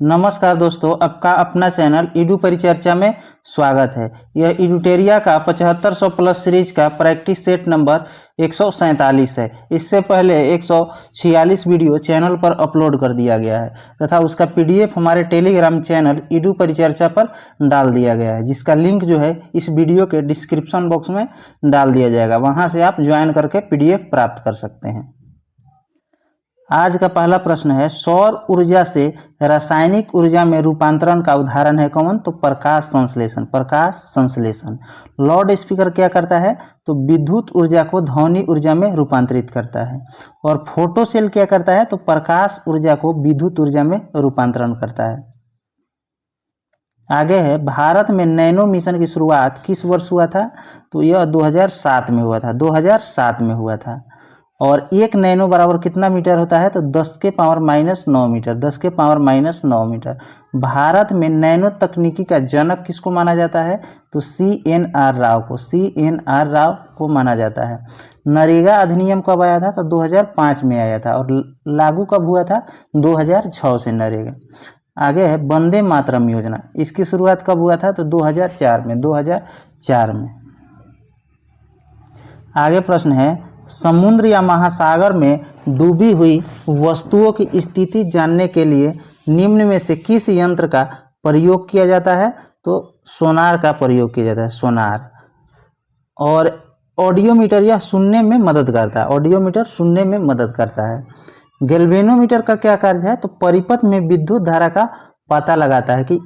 नमस्कार दोस्तों, आपका अपना चैनल ईडू परिचर्चा में स्वागत है। यह ईडूटेरिया का 7500 प्लस सीरीज का प्रैक्टिस सेट नंबर 147 है। इससे पहले 146 वीडियो चैनल पर अपलोड कर दिया गया है तथा उसका पीडीएफ हमारे टेलीग्राम चैनल ईडू परिचर्चा पर डाल दिया गया है, जिसका लिंक जो है इस वीडियो के डिस्क्रिप्शन बॉक्स में डाल दिया जाएगा। वहां से आप ज्वाइन करके पीडीएफ प्राप्त कर सकते हैं। आज का पहला प्रश्न है, सौर ऊर्जा से रासायनिक ऊर्जा में रूपांतरण का उदाहरण है कौन? तो प्रकाश संश्लेषण। प्रकाश संश्लेषण। लाउड स्पीकर क्या करता है? तो विद्युत ऊर्जा को ध्वनि ऊर्जा में रूपांतरित करता है। और फोटो सेल क्या करता है? तो प्रकाश ऊर्जा को विद्युत ऊर्जा में रूपांतरण करता है। आगे है, भारत में नैनो मिशन की शुरुआत किस वर्ष हुआ था? तो यह 2007 में हुआ था। 2007 में हुआ था। और 1 नैनो बराबर कितना मीटर होता है? तो 10 के पावर माइनस 9 मीटर। 10 के पावर माइनस 9 मीटर। भारत में नैनो तकनीकी का जनक किसको माना जाता है? तो CNR राव को। CNR राव को माना जाता है। नरेगा अधिनियम कब आया था? तो 2005 में आया था। और लागू कब हुआ था? 2006 से नरेगा। आगे है, वंदे मातरम योजना। इसकी शुरुआत कब हुआ था? तो 2004 में। 2004 में। आगे प्रश्न है, समुद्र या महासागर में डूबी हुई वस्तुओं की स्थिति जानने के लिए निम्न में से किस यंत्र का प्रयोग किया जाता है? तो सोनार का प्रयोग किया जाता है। सोनार। और ऑडियोमीटर यह सुनने में मदद करता है। ऑडियोमीटर सुनने में मदद करता है। गैल्वेनोमीटर का क्या कार्य है? तो परिपथ में विद्युत धारा का पता लगाता है कि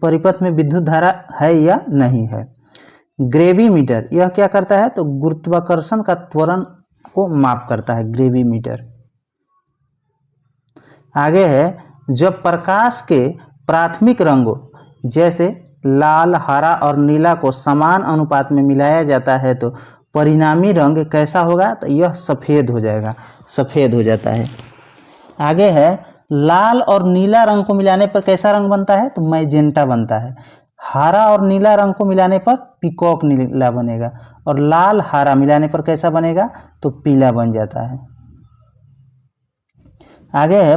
परिपथ में विद्युत धारा है या नहीं है। ग्रेविमीटर यह क्या करता है? तो गुरुत्वाकर्षण का त्वरण को माप करता है। ग्रेविमीटर। आगे है, जब प्रकाश के प्राथमिक रंगों जैसे लाल, हरा और नीला को समान अनुपात में मिलाया जाता है तो परिणामी रंग कैसा होगा? तो यह सफेद हो जाएगा। सफेद हो जाता है। आगे है, लाल और नीला रंग को मिलाने पर कैसा रंग बनता है? तो मैजेंटा बनता है। हरा और नीला रंग को मिलाने पर पीकॉक नीला बनेगा। और लाल हरा मिलाने पर कैसा बनेगा? तो पीला बन जाता है। आगे है,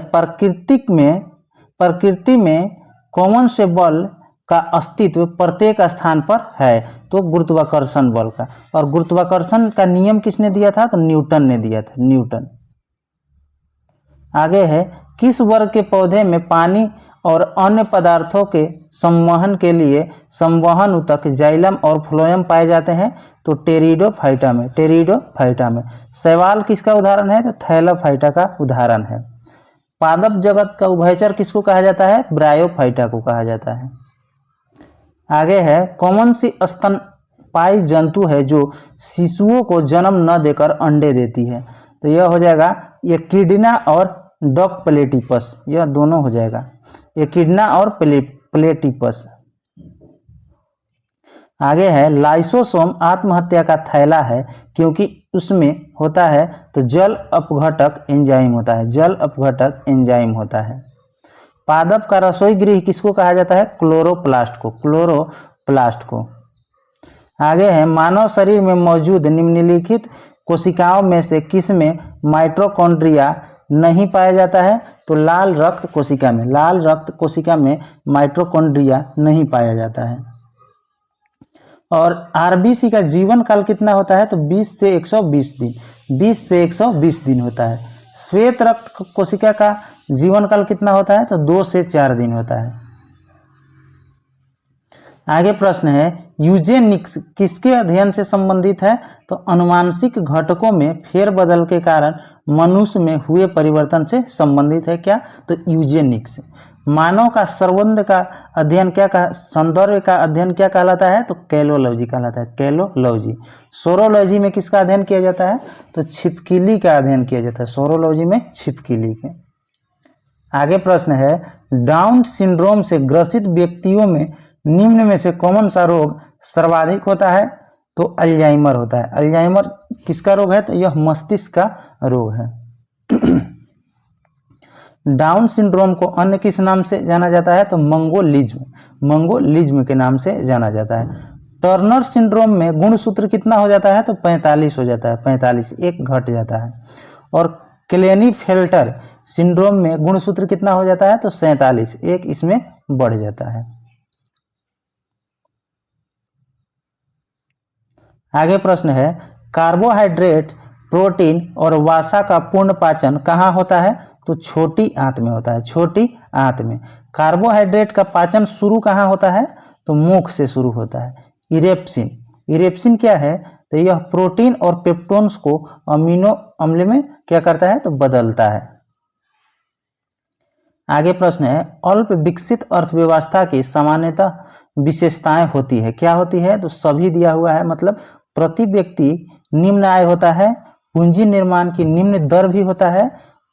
प्रकृति में कौन से बल का अस्तित्व प्रत्येक स्थान पर है? तो गुरुत्वाकर्षण बल का। और गुरुत्वाकर्षण का नियम किसने दिया था? तो न्यूटन ने दिया था। न्यूटन। आगे है, किस वर्ग के पौधे में पानी और अन्य पदार्थों के संवहन के लिए संवहन ऊतक जाइलम और फ्लोएम पाए जाते हैं? तो टेरिडोफाइटा में। टेरिडोफाइटा में। शैवाल किसका उदाहरण है? तो थैलोफाइटा का उदाहरण है। पादप जगत का उभयचर किसको कहा जाता है? ब्रायोफाइटा को कहा जाता है। आगे है, कौन सी स्तनपायी जंतु है जो शिशुओं को जन्म न देकर अंडे देती है? तो यह हो जाएगा एकिडना और डॉग प्लेटिपस। यह दोनों हो जाएगा, एकिडना और प्लेटिपस। आगे है, लाइसोसोम आत्महत्या का थैला है क्योंकि उसमें होता है तो जल अपघटक एंजाइम होता है। जल अपघटक एंजाइम होता है। पादप का रसोई गृह किसको कहा जाता है? क्लोरोप्लास्ट को। क्लोरोप्लास्ट को। आगे है, मानव शरीर में मौजूद निम्नलिखित कोशिकाओं में से किसमें माइटोकॉन्ड्रिया नहीं पाया जाता है? तो लाल रक्त कोशिका में। लाल रक्त कोशिका में माइटोकॉन्ड्रिया नहीं पाया जाता है। और आरबीसी का जीवन काल कितना होता है? तो 20 से 120 दिन। 20 से 120 दिन होता है। श्वेत रक्त कोशिका का जीवन काल कितना होता है? तो 2 से 4 दिन होता है। आगे प्रश्न है, यूजेनिक्स किसके अध्ययन से संबंधित है? तो अनुवांशिक घटकों में फेरबदल के कारण मनुष्य में हुए परिवर्तन से संबंधित है। क्या? तो यूजेनिक्स। मानव का संवर्धन का अध्ययन सौंदर्य का अध्ययन क्या कहलाता है? तो कैलोलॉजी कहलाता है। कैलोलॉजी। सोरोलॉजी में किसका अध्ययन किया जाता है? तो छिपकली का अध्ययन किया जाता है। सोरोलॉजी में छिपकली के। आगे प्रश्न है, डाउन सिंड्रोम से ग्रसित व्यक्तियों में निम्न में से कौन सा रोग सर्वाधिक होता है? तो अल्जाइमर होता है। अल्जाइमर किसका रोग है? तो यह मस्तिष्क का रोग है। डाउन सिंड्रोम को अन्य किस नाम से जाना जाता है? तो मंगोलिज्म। मंगोलिज्म के नाम से जाना जाता है। टर्नर सिंड्रोम में गुणसूत्र कितना हो जाता है? तो 45 हो जाता है। 45, एक घट जाता है। और क्लेनीफेल्टर सिंड्रोम में गुणसूत्र कितना हो जाता है? तो 47, एक इसमें बढ़ जाता है। आगे प्रश्न है, कार्बोहाइड्रेट, प्रोटीन और वसा का पूर्ण पाचन कहाँ होता है? तो छोटी आंत में होता है, छोटी आंत में। कार्बोहाइड्रेट का पाचन शुरू कहाँ होता है? तो मुख से शुरू होता है। इरेप्सिन, इरेप्सिन क्या है? तो यह प्रोटीन और पेप्टोन्स को अमीनो अम्ल में क्या करता है? तो बदलता है। आगे प्रश्न है, अल्प विकसित अर्थव्यवस्था की सामान्यतः विशेषताएं होती है, क्या होती है? तो सभी दिया हुआ है, मतलब प्रति व्यक्ति निम्न आय होता है, पूंजी निर्माण की निम्न दर भी होता है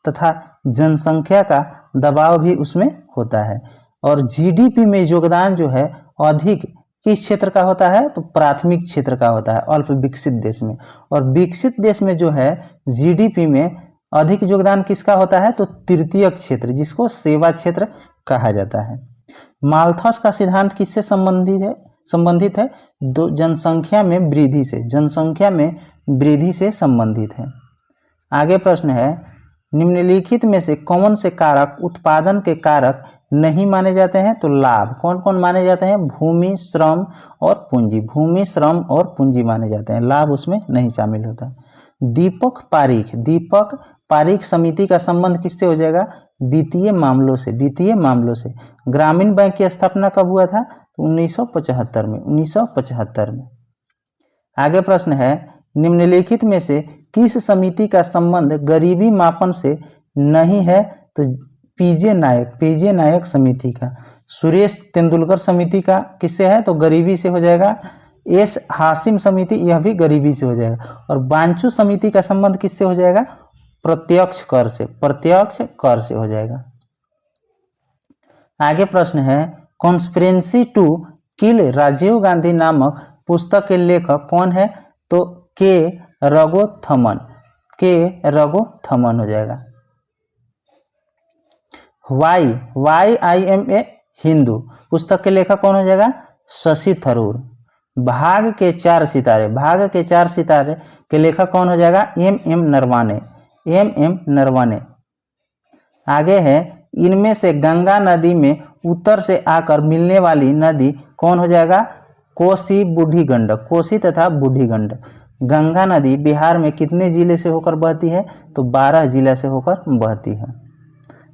तथा जनसंख्या का दबाव भी उसमें होता है। और जीडीपी में योगदान जो है अधिक किस क्षेत्र का होता है? तो प्राथमिक क्षेत्र का होता है अल्प विकसित देश में। और विकसित देश में जो है जीडीपी में अधिक योगदान किसका होता है? तो तृतीयक क्षेत्र, जिसको सेवा क्षेत्र कहा जाता है। माल्थस का सिद्धांत किससे संबंधित है? जनसंख्या में वृद्धि से, जनसंख्या में वृद्धि से संबंधित है। आगे प्रश्न है, निम्नलिखित में से कौन से कारक उत्पादन के कारक नहीं माने जाते हैं? तो लाभ। कौन कौन माने जाते हैं? भूमि, श्रम और पूंजी। भूमि, श्रम और पूंजी माने जाते हैं, लाभ उसमें नहीं शामिल होता। दीपक पारीख समिति का संबंध किससे हो जाएगा? वित्तीय मामलों से, वित्तीय मामलों से। ग्रामीण बैंक की स्थापना कब हुआ था? तो 1975 में, 1975 में। आगे प्रश्न है, निम्नलिखित में से किस समिति का संबंध गरीबी मापन से नहीं है? तो पीजे नायक समिति का। सुरेश तेंदुलकर समिति का किससे है? तो गरीबी से हो जाएगा। एस हासिम समिति, यह भी गरीबी से हो जाएगा। और बांचू समिति का संबंध किससे हो जाएगा? प्रत्यक्ष कर से, प्रत्यक्ष कर से हो जाएगा। आगे प्रश्न है, conspiracy to kill Rajiv Gandhi नामक पुस्तक के लेखक कौन है? तो के रघुथमन हो जाएगा। Why I am a Hindu पुस्तक के लेखक कौन हो जाएगा? शशि थरूर। भाग के चार सितारे के लेखक कौन हो जाएगा? M M Naravane. आगे है, इनमें से गंगा नदी में उत्तर से आकर मिलने वाली नदी कौन हो जाएगा? कोसी तथा बूढ़ी गंडक। गंगा नदी बिहार में कितने जिले से होकर बहती है? तो 12 जिला से होकर बहती है।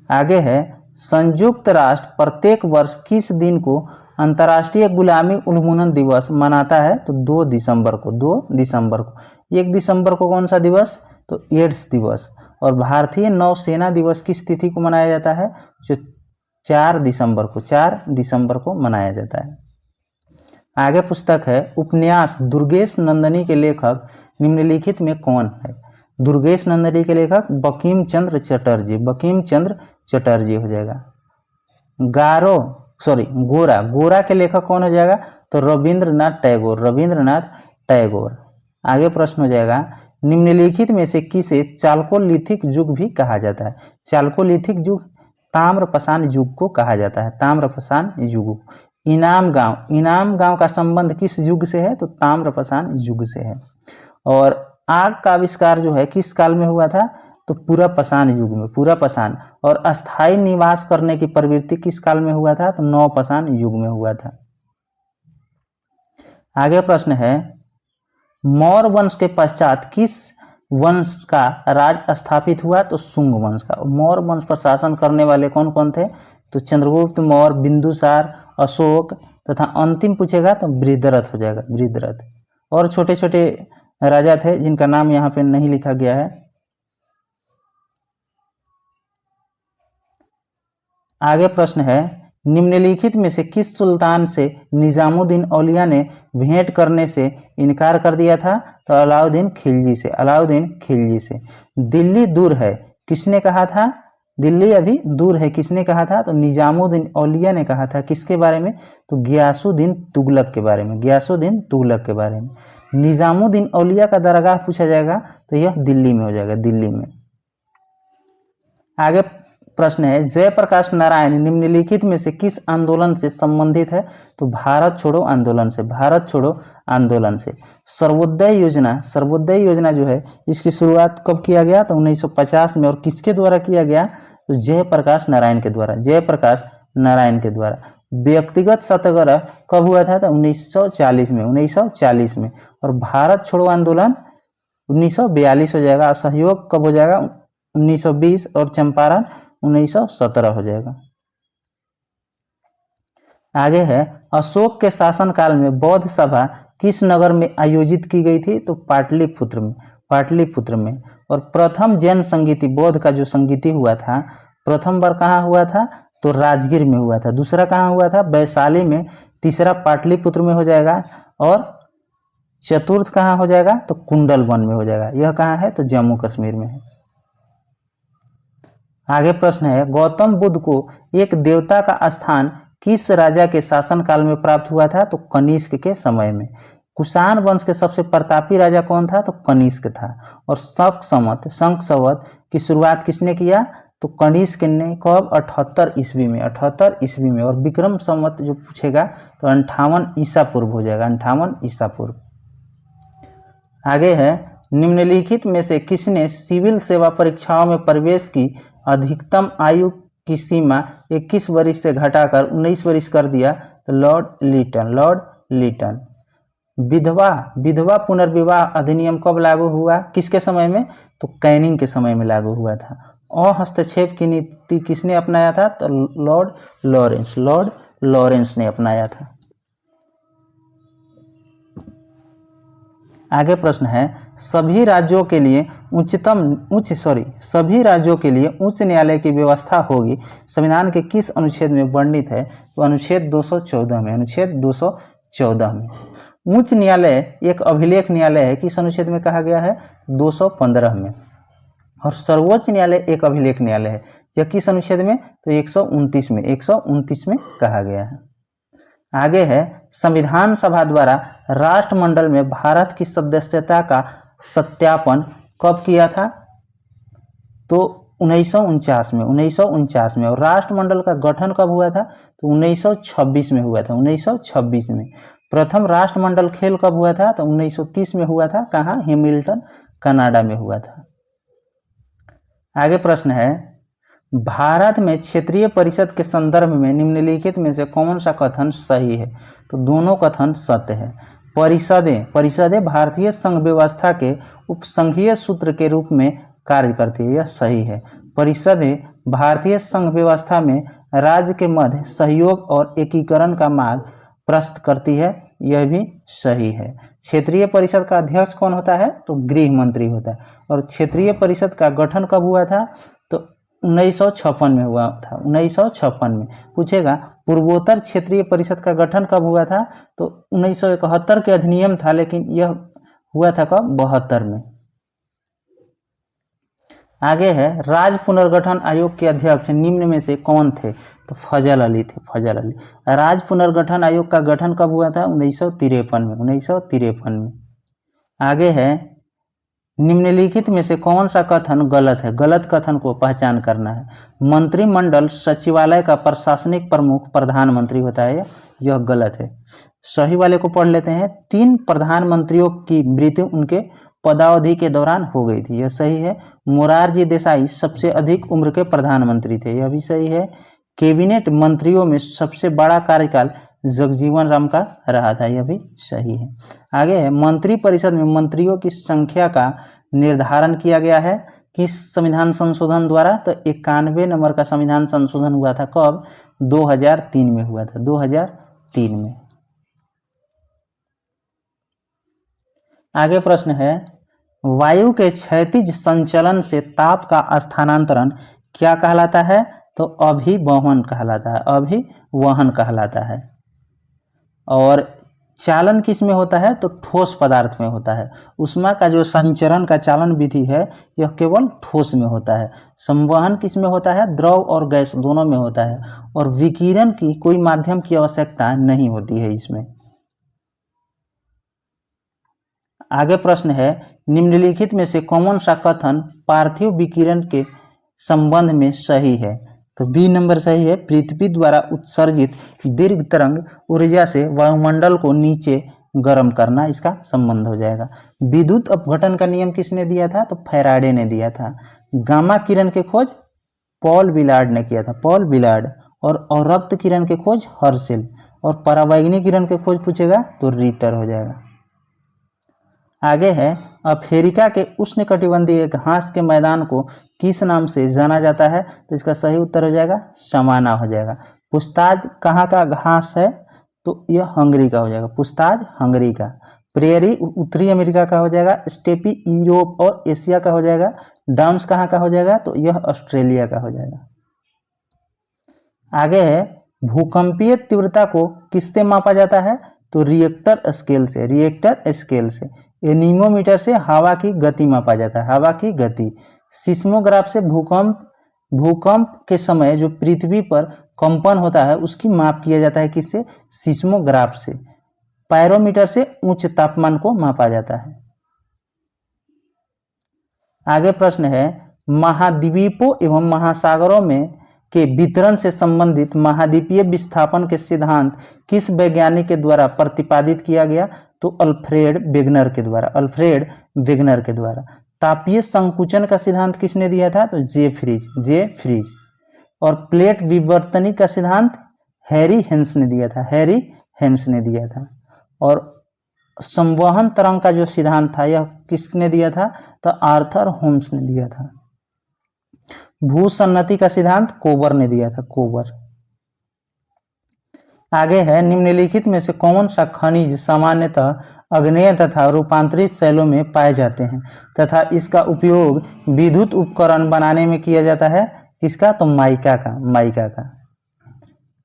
आगे है, संयुक्त राष्ट्र प्रत्येक वर्ष किस दिन को अंतर्राष्ट्रीय गुलामी उन्मूलन दिवस मनाता है? तो 2 दिसंबर को। 1 दिसंबर को कौन सा दिवस? तो एड्स दिवस। और भारतीय नौसेना दिवस किस तिथि को मनाया जाता है? जो 4 दिसंबर को मनाया जाता है। आगे पुस्तक है, उपन्यास दुर्गेश नंदिनी के लेखक निम्नलिखित में कौन है? दुर्गेश नंदिनी के लेखक बंकिम चंद्र चटर्जी हो जाएगा। गोरा के लेखक कौन हो जाएगा? तो रविंद्रनाथ टैगोर। आगे प्रश्न हो जाएगा, निम्नलिखित में से किसे चाल्कोलिथिक युग भी कहा जाता है? चाल्कोलिथिक युग ताम्रपाषाण युग को कहा जाता है, ताम्रपाषाण युग। इनाम गांव का संबंध किस युग से है? तो ताम्रपाषाण युग से है। और आग का आविष्कार जो है किस काल में हुआ था? तो पुरापाषाण युग में, पुरापाषाण। और अस्थायी निवास करने की प्रवृत्ति किस काल में हुआ था? तो नवपाषाण युग में हुआ था। आगे प्रश्न है, मौर्य वंश के पश्चात किस वंश का राज स्थापित हुआ? तो शुंग वंश का। मौर्य वंश पर शासन करने वाले कौन कौन थे? तो चंद्रगुप्त मौर्य, बिंदुसार, अशोक तथा अंतिम पूछेगा तो बृहद्रथ हो जाएगा, बृहद्रथ। और छोटे छोटे राजा थे जिनका नाम यहाँ पे नहीं लिखा गया है। आगे प्रश्न है, निम्नलिखित में से किस सुल्तान से निजामुद्दीन औलिया ने भेंट करने से इनकार कर दिया था? तो अलाउद्दीन खिलजी से। दिल्ली दूर है किसने कहा था? दिल्ली अभी दूर है किसने कहा था? तो निजामुद्दीन औलिया ने कहा था। किसके बारे में? तो गियासुद्दीन तुगलक के बारे में। निजामुद्दीन औलिया का दरगाह पूछा जाएगा तो यह दिल्ली में हो जाएगा, दिल्ली में। आगे प्रश्न है, जयप्रकाश नारायण निम्नलिखित में से किस आंदोलन से संबंधित है? तो भारत छोड़ो आंदोलन से, भारत छोड़ो आंदोलन से। सर्वोदय योजना जो है इसकी शुरुआत कब किया गया? तो 1950 में। और किसके द्वारा किया गया? तो जयप्रकाश नारायण के द्वारा, जयप्रकाश नारायण के द्वारा। व्यक्तिगत सत्याग्रह कब हुआ था? तो 1940 में, 1940 में। और भारत छोड़ो आंदोलन 1942 हो जाएगा। असहयोग कब हो जाएगा? 1920। और चंपारण 1917 हो जाएगा। आगे है, अशोक के शासनकाल में बौद्ध सभा किस नगर में आयोजित की गई थी? तो पाटलिपुत्र में, पाटलिपुत्र में। और प्रथम जैन संगीति, बौद्ध का जो संगीति हुआ था, प्रथम बार कहाँ हुआ था? तो राजगीर में हुआ था। दूसरा कहाँ हुआ था? वैशाली में। तीसरा पाटलिपुत्र में हो जाएगा। और चतुर्थ कहाँ हो जाएगा? तो कुंडलवन में हो जाएगा। यह कहाँ है? तो जम्मू कश्मीर में है। आगे प्रश्न है, गौतम बुद्ध को एक देवता का स्थान किस राजा के शासनकाल में प्राप्त हुआ था? तो कनिष्क के समय में। कुषाण वंश के सबसे प्रतापी राजा कौन था? तो कनिष्क था। और शक संवत की शुरुआत किसने किया? तो कनिष्क ने। कब? 78 ईस्वी में, 78 ईस्वी में। और विक्रम संवत जो पूछेगा तो 58 ईसा पूर्व हो जाएगा, 58 ईसा पूर्व। आगे है, निम्नलिखित में से किसने सिविल सेवा परीक्षाओं में प्रवेश की अधिकतम आयु की सीमा 21 वर्ष से घटाकर 19 वर्ष कर दिया? तो लॉर्ड लीटन, लॉर्ड लीटन। विधवा पुनर्विवाह अधिनियम कब लागू हुआ? किसके समय में? तो कैनिंग के समय में लागू हुआ था। हस्तक्षेप की नीति किसने अपनाया था? तो लॉर्ड लॉरेंस ने अपनाया था। आगे प्रश्न है, सभी राज्यों के लिए उच्च न्यायालय की व्यवस्था होगी संविधान के किस अनुच्छेद में वर्णित है? तो अनुच्छेद 214 में, अनुच्छेद 214 में। उच्च न्यायालय एक अभिलेख न्यायालय है, किस अनुच्छेद में कहा गया है? 215 में। और सर्वोच्च न्यायालय एक अभिलेख न्यायालय है, यह किस अनुच्छेद में? तो 129 में, 129 में कहा गया है। आगे है, संविधान सभा द्वारा राष्ट्रमंडल में भारत की सदस्यता का सत्यापन कब किया था? तो 1949 में, 1949 में। और राष्ट्रमंडल का गठन कब हुआ था? तो 1926 में हुआ था, 1926 में। प्रथम राष्ट्रमंडल खेल कब हुआ था? तो 1930 में हुआ था। कहाँ? हैमिल्टन, कनाडा में हुआ था। आगे प्रश्न है, भारत में क्षेत्रीय परिषद के संदर्भ में निम्नलिखित में से कौन सा कथन सही है? तो दोनों कथन सत्य है। परिषदें भारतीय संघ व्यवस्था के उपसंघीय सूत्र के रूप में कार्य करती है, यह सही है। परिषदें भारतीय संघ व्यवस्था में राज्य के मध्य सहयोग और एकीकरण का मार्ग प्रशस्त करती है, यह भी सही है। क्षेत्रीय परिषद का अध्यक्ष कौन होता है? तो गृह मंत्री होता है। और क्षेत्रीय परिषद का गठन कब हुआ था? तो 1956 में हुआ था, 1956 में। पूछेगा पूर्वोत्तर क्षेत्रीय परिषद का गठन कब हुआ था? तो 1971 के अधिनियम था, लेकिन यह हुआ था कब? 72 में। आगे है, राज्य पुनर्गठन आयोग के अध्यक्ष निम्न में से कौन थे? तो फजल अली थे, फजल अली। राज्य पुनर्गठन आयोग का गठन कब हुआ था? 1953 में, 1953 में। आगे है, निम्नलिखित में से कौन सा कथन गलत है? गलत कथन को पहचान करना है। मंत्रिमंडल सचिवालय का प्रशासनिक प्रमुख प्रधानमंत्री होता है, यह गलत है। सही वाले को पढ़ लेते हैं। 3 प्रधानमंत्रियों की मृत्यु उनके पदावधि के दौरान हो गई थी, यह सही है। मोरारजी देसाई सबसे अधिक उम्र के प्रधानमंत्री थे, यह भी सही है। कैबिनेट मंत्रियों में सबसे बड़ा कार्यकाल जगजीवन राम का रहा था, यह भी सही है। आगे है, मंत्रिपरिषद में मंत्रियों की संख्या का निर्धारण किया गया है किस संविधान संशोधन द्वारा? तो 91 नंबर का संविधान संशोधन हुआ था। कब? 2003 में हुआ था, 2003 में। आगे प्रश्न है, वायु के क्षैतिज संचलन से ताप का स्थानांतरण क्या कहलाता है? तो अभिवहन कहलाता है, अभिवहन कहलाता है। और चालन किस में होता है? तो ठोस पदार्थ में होता है। ऊष्मा का जो संचरण का चालन विधि है, यह केवल ठोस में होता है। संवहन किस में होता है? द्रव और गैस दोनों में होता है। और विकिरण की कोई माध्यम की आवश्यकता नहीं होती है इसमें। आगे प्रश्न है, निम्नलिखित में से कौन सा कथन पार्थिव विकिरण के संबंध में सही है? तो बी नंबर सही है। पृथ्वी द्वारा उत्सर्जित दीर्घ तरंग ऊर्जा से वायुमंडल को नीचे गर्म करना, इसका संबंध हो जाएगा। विद्युत अपघटन का नियम किसने दिया था? तो फैराडे ने दिया था। गामा किरण की खोज पॉल विलार्ड ने किया था, पॉल विलार्ड। और रक्त किरण की खोज हर्शेल। और परावैंगनी किरण की खोज पूछेगा तो रिटर हो जाएगा। आगे है, अफ्रीका के उष्णकटिबंधीय घास के मैदान को किस नाम से जाना जाता है? तो इसका सही उत्तर हो जाएगा सवाना हो जाएगा। पुस्ताज कहाँ का घास है? तो यह हंगरी का हो जाएगा, पुस्ताज हंगरी का। प्रेयरी उत्तरी अमेरिका का हो जाएगा। स्टेपी यूरोप और एशिया का हो जाएगा। डाउन्स कहाँ का हो जाएगा? तो यह ऑस्ट्रेलिया का हो जाएगा। आगे है, भूकंपीय तीव्रता को किससे मापा जाता है? तो रिएक्टर स्केल से, रिएक्टर स्केल से। एनीमोमीटर से हवा की गति मापा जाता है, हवा की गति। सिस्मोग्राफ से भूकंप के समय जो पृथ्वी पर कंपन होता है उसकी माप किया जाता है, किससे? सिस्मोग्राफ से। पायरोमीटर से उच्च तापमान को मापा जाता है। आगे प्रश्न है, महाद्वीपों एवं महासागरों में के वितरण से संबंधित महाद्वीपीय विस्थापन के सिद्धांत किस वैज्ञानिक के द्वारा प्रतिपादित किया गया? तो अल्फ्रेड वेगनर के द्वारा, अल्फ्रेड वेगनर के द्वारा। तापीय संकुचन का सिद्धांत किसने दिया था? तो जे फ्रीज। और प्लेट विवर्तनी का सिद्धांत हैरी हेंस ने दिया था, हैरी हेंस ने दिया था। और संवहन तरंग का जो सिद्धांत था यह किसने दिया था? तो आर्थर होम्स ने दिया था। भूसन्नति का सिद्धांत कोबर ने दिया था, कोबर। आगे है, निम्नलिखित में से कौन सा खनिज सामान्यतः अग्नेय तथा रूपांतरित शैलों में पाए जाते हैं तथा इसका उपयोग विद्युत उपकरण बनाने में किया जाता है? किसका? तो माइका का।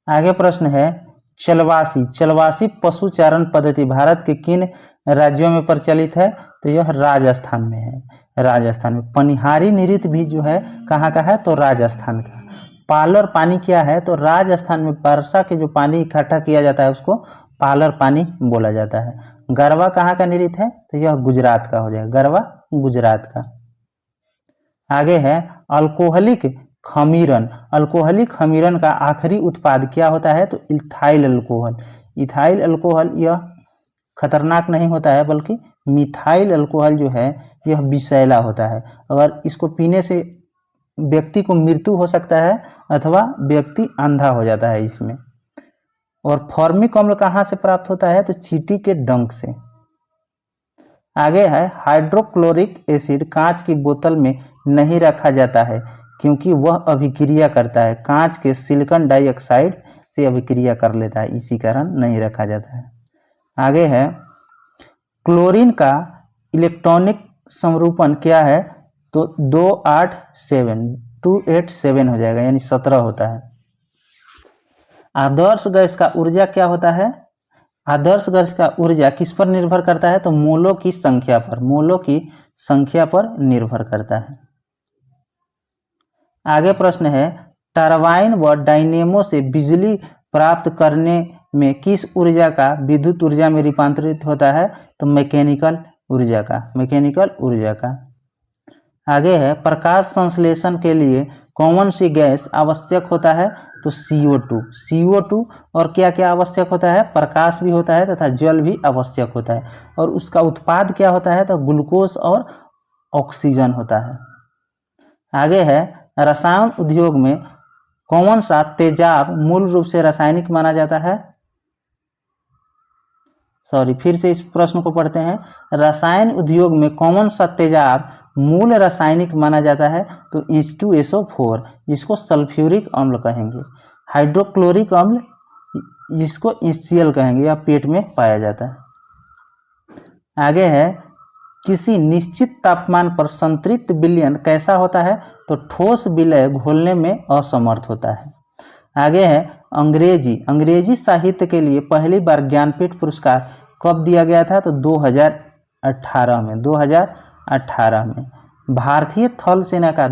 आगे प्रश्न है, चलवासी पशु चारण पद्धति भारत के किन राज्यों में प्रचलित है? तो यह राजस्थान में है, राजस्थान में। पनिहारी नृत्य भी जो है कहाँ का है? तो राजस्थान का। पालर पानी क्या है? तो राजस्थान में वर्षा के जो पानी इकट्ठा किया जाता है उसको पालर पानी बोला जाता है। गरबा कहाँ का नृत्य है? तो यह गुजरात का हो जाएगा, गरबा गुजरात का। आगे है, अल्कोहलिक खमीरन का आखिरी उत्पाद क्या होता है? तो इथाइल अल्कोहल। यह खतरनाक नहीं होता है बल्कि मिथाइल अल्कोहल जो है यह विषैला होता है। अगर इसको पीने से व्यक्ति को मृत्यु हो सकता है अथवा व्यक्ति अंधा हो जाता है इसमें। और फॉर्मिक अम्ल कहाँ से प्राप्त होता है? तो चींटी के डंक से। आगे है, हाइड्रोक्लोरिक एसिड कांच की बोतल में नहीं रखा जाता है क्योंकि वह अभिक्रिया करता है, कांच के सिलिकॉन डाइऑक्साइड से अभिक्रिया कर लेता है, इसी कारण नहीं रखा जाता है। आगे है, क्लोरीन का इलेक्ट्रॉनिक समरूपण क्या है? तो 287 हो जाएगा, यानी 17 होता है। आदर्श गैस का ऊर्जा क्या होता है? आदर्श गैस का ऊर्जा किस पर निर्भर करता है? तो मोलों की संख्या पर निर्भर करता है। आगे प्रश्न है, टरबाइन व डायनेमो से बिजली प्राप्त करने में किस ऊर्जा का विद्युत ऊर्जा में रूपांतरित होता है? तो मैकेनिकल ऊर्जा का। आगे है, प्रकाश संश्लेषण के लिए कौन सी गैस आवश्यक होता है? तो CO2। और क्या क्या आवश्यक होता है? प्रकाश भी होता है तथा जल भी आवश्यक होता है। और उसका उत्पाद क्या होता है? तो ग्लूकोज और ऑक्सीजन होता है। आगे है, रसायन उद्योग में कौन सा तेजाब मूल रूप से रासायनिक माना जाता है? फिर से इस प्रश्न को पढ़ते हैं। रसायन उद्योग में कौन सा तेजाब मूल रासायनिक माना जाता है? तो H2SO4, जिसको सल्फ्यूरिक अम्ल कहेंगे। हाइड्रोक्लोरिक अम्ल, जिसको HCl कहेंगे, यह पेट में पाया जाता है। आगे है, किसी निश्चित तापमान पर संतृप्त विलयन कैसा होता है? तो ठोस विलय घोलने में असमर्थ होता है। आगे है, अंग्रेजी साहित्य के लिए पहली बार ज्ञानपीठ पुरस्कार कब दिया गया था? तो 2018 में। भारतीय थल सेना का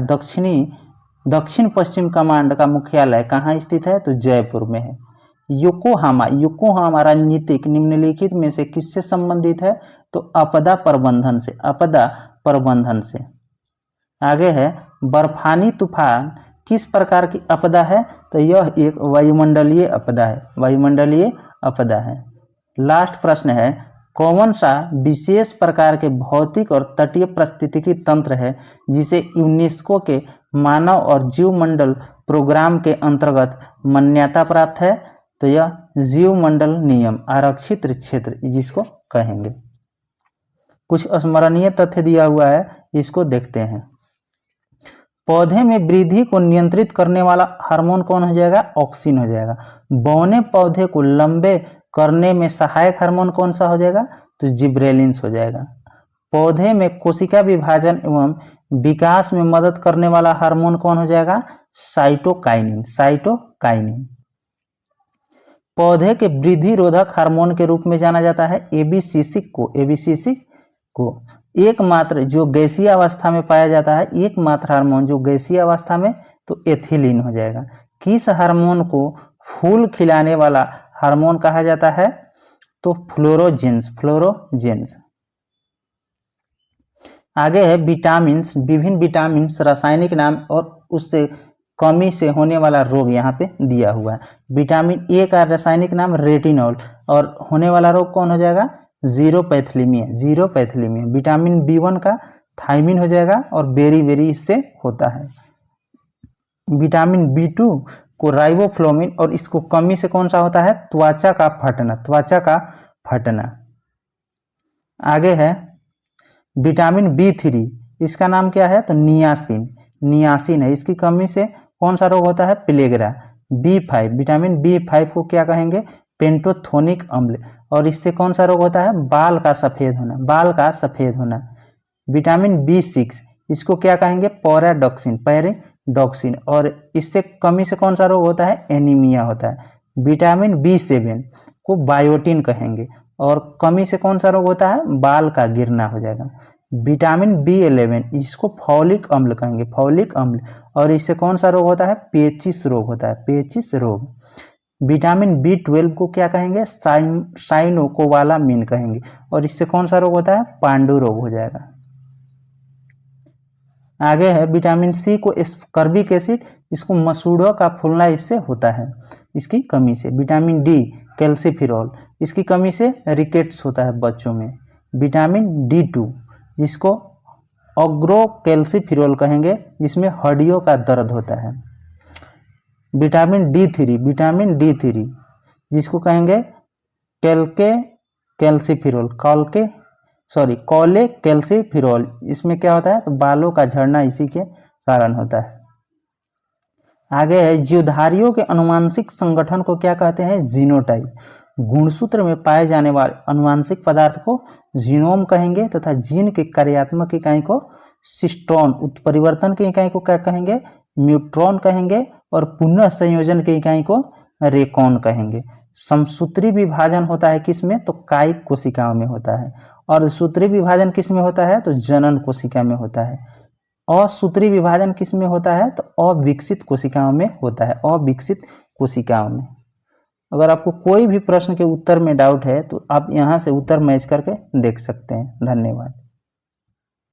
दक्षिण पश्चिम कमांड का मुख्यालय कहाँ स्थित है? तो जयपुर में है। योकोहामा रणनीतिक निम्नलिखित में से किससे संबंधित है? तो आपदा प्रबंधन से। आगे है, बर्फानी तूफान किस प्रकार की आपदा है? तो यह एक वायुमंडलीय आपदा है, वायुमंडलीय आपदा है। लास्ट प्रश्न है, कौन सा विशेष प्रकार के भौतिक और तटीय पारिस्थितिकी तंत्र है जिसे यूनेस्को के मानव और जीवमंडल प्रोग्राम के अंतर्गत मान्यता प्राप्त है? तो यह जीवमंडल नियम आरक्षित क्षेत्र जिसको कहेंगे। कुछ स्मरणीय तथ्य दिया हुआ है, इसको देखते हैं। पौधे में वृद्धि को नियंत्रित करने वाला हार्मोन कौन हो जाएगा? ऑक्सिन हो जाएगा। बौने पौधे को लंबे करने में सहायक हार्मोन कौन सा हो जाएगा? तो जिब्रेलिन्स हो जाएगा। पौधे में कोशिका विभाजन एवं विकास में मदद करने वाला हार्मोन कौन हो जाएगा? Cytokinin, cytokinin. पौधे के वृद्धि रोधक हार्मोन के रूप में जाना जाता है एबीसिसिक को, एबीसिसिक को। एकमात्र जो गैसीय अवस्था में पाया जाता है, एकमात्र हार्मोन जो गैसीय अवस्था में, तो एथिलीन हो जाएगा। किस हार्मोन को फूल खिलाने वाला हार्मोन कहा जाता है? तो फ्लोरोजेंस, फ्लोरोजेंस। आगे है विटामिन्स, विभिन्न विटामिन्स रासायनिक नाम और उससे कमी से होने वाला रोग यहाँ पे दिया हुआ है। विटामिन ए का रासायनिक नाम रेटिनॉल और होने वाला रोग कौन हो जाएगा? जीरोपैथीलिमिया, जीरोपैथीलिमिया। विटामिन बी1 का थायमिन हो जाएगा और बेरी इससे होता है। विटामिन बी2 को राइबोफ्लोविन और इसको कमी से कौन सा होता है? त्वचा का फटना, त्वचा का फटना। आगे है विटामिन बी3, इसका नाम क्या है? तो नियासिन, नियासिन है। इसकी कमी से कौन सा रोग होता है? प्लेगरा। बी5, विटामिन बी5 को क्या कहेंगे? पेंटोथोनिक अम्ल और इससे कौन सा रोग होता है? बाल का सफेद होना, बाल का सफेद होना। विटामिन बी6, इसको क्या कहेंगे? पैराडॉक्सिन, पैराडॉक्सिन और इससे कमी से कौन सा रोग होता है? एनीमिया होता है। विटामिन बी7 को बायोटिन कहेंगे और कमी से कौन सा रोग होता है? बाल का गिरना हो जाएगा। विटामिन बी11, इसको फॉलिक अम्ल कहेंगे, फॉलिक अम्ल और इससे कौन सा रोग होता है? पेचिस रोग होता है, पेचिस रोग। विटामिन बी12 को क्या कहेंगे? साइनोकोबालामिन कहेंगे और इससे कौन सा रोग होता है? पांडु रोग हो जाएगा। आगे है विटामिन सी को स्कर्बिक एसिड, इसको मसूड़ों का फूलना इससे होता है, इसकी कमी से। विटामिन डी कैल्सीफिरॉल, इसकी कमी से रिकेट्स होता है बच्चों में। विटामिन D2 जिसको ऑग्रोकैल्सीफिरॉल कहेंगे, जिसमें हड्डियों का दर्द होता है। विटामिन D3, विटामिन D3 जिसको कहेंगे कैल्सीफिरॉल, कोलेकैल्सीफिरॉल, इसमें क्या होता है? तो बालों का झड़ना इसी के कारण होता है। आगे है जीवधारियों के अनुवांशिक संगठन को क्या कहते हैं? जीनोटाइप। गुणसूत्र में पाए जाने वाले अनुवांशिक पदार्थ को जीनोम कहेंगे तथा जीन के कार्यात्मक इकाई को सिस्ट्रॉन, उत्परिवर्तन की इकाई को क्या कहेंगे? म्यूट्रॉन कहेंगे और पुनः संयोजन की इकाई को रेकॉन कहेंगे। समसूत्री विभाजन होता है किसमें? तो कायिक कोशिकाओं में होता है। और सूत्री विभाजन किस में होता है? तो जनन कोशिका में होता है। असूत्री विभाजन किस में होता है? तो अविकसित कोशिकाओं में होता है, अविकसित कोशिकाओं में। अगर आपको कोई भी प्रश्न के उत्तर में डाउट है तो आप यहाँ से उत्तर मैच करके देख सकते हैं। धन्यवाद।